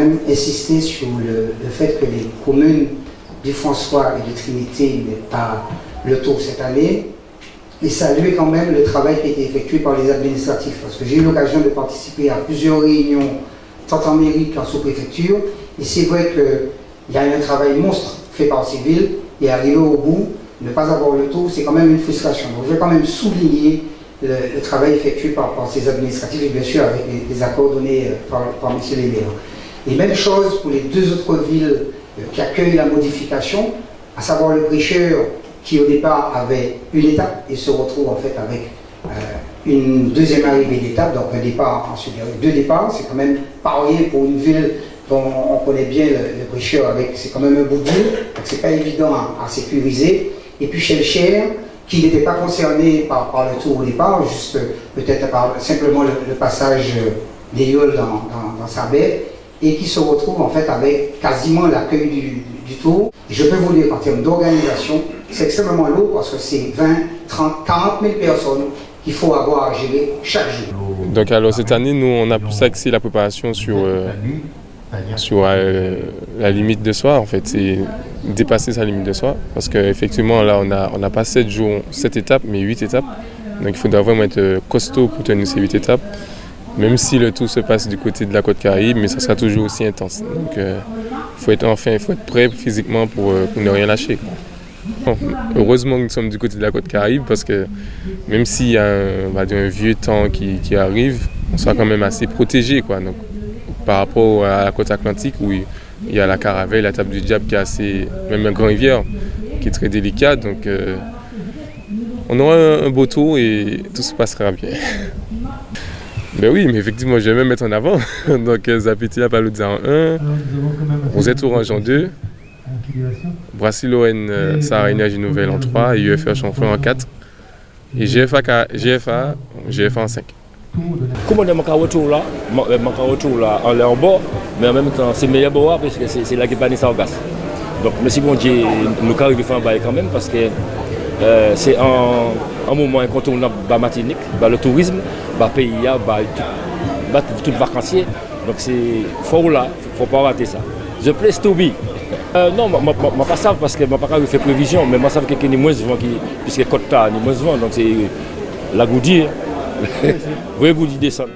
même insisté sur le fait que les communes du François et de Trinité n'aient pas le tour cette année, et saluer quand même le travail qui a été effectué par les administratifs. Parce que j'ai eu l'occasion de participer à plusieurs réunions, tant en mairie qu'en sous-préfecture, et c'est vrai qu'il y a un travail monstre fait par ces villes, et arriver au bout, ne pas avoir le tour, c'est quand même une frustration. Donc je vais quand même souligner le travail effectué par ces administratifs, et bien sûr avec les accords donnés par M. les maires. Et même chose pour les deux autres villes qui accueillent la modification, à savoir le Prêcheur, qui au départ avait une étape et se retrouve en fait avec une deuxième arrivée d'étape, donc un départ, ensuite deux départs, c'est quand même pas rien pour une ville dont on connaît bien le Prêcheur, c'est quand même un bout de ville, donc c'est pas évident à sécuriser. Et puis Chelcher, qui n'était pas concerné par le tour au départ, juste peut-être par simplement le passage des Yoles dans sa baie, et qui se retrouve en fait avec quasiment l'accueil du tour. Et je peux vous dire qu'en termes d'organisation, c'est extrêmement lourd parce que c'est 20, 30, 40 000 personnes qu'il faut avoir à gérer chaque jour. Donc alors cette année, nous on a plus axé la préparation sur la limite de soi, en fait, c'est dépasser sa limite de soi, parce qu'effectivement là on a pas 7 jours, 7 étapes, mais 8 étapes, donc il faudra vraiment être costaud pour tenir ces 8 étapes, même si le tout se passe du côté de la côte Caraïbe, mais ça sera toujours aussi intense, donc il faut être prêt physiquement pour ne rien lâcher, quoi. Bon, heureusement que nous sommes du côté de la côte Caraïbe, parce que même s'il y a un vieux temps qui arrive, on sera quand même assez protégé, quoi. Donc, par rapport à la côte atlantique où il y a la Caravelle, la Table du Diable qui est assez, même un grand rivière qui est très délicate, donc on aura un beau tour et tout se passera bien. Ben oui, mais effectivement, je vais même mettre en avant. Donc Zapetia Paludza en 1, Rosette Orange en 2, Brasiloen Sahara Énergie Nouvelle en 3 et UFR Chamfort en 4 et GFA en 5. Comment on a un retour là, on est en bas, mais en même temps c'est meilleur bois parce que c'est là qui pas ça au gaz. Donc merci bon Dieu, nous arrivons à faire un bail quand même parce que c'est un moment incontournable de Martinique, le tourisme, le pays, tout vacancier. Donc c'est fort là, il ne faut pas rater ça. The place to be. Non, je ne pas ça parce que je ne pas faire prévision, mais je sais que quelqu'un est moins souvent, puisque Côte-Ta est moins souvent, donc c'est la goudie. Vous voyez, goudie descend.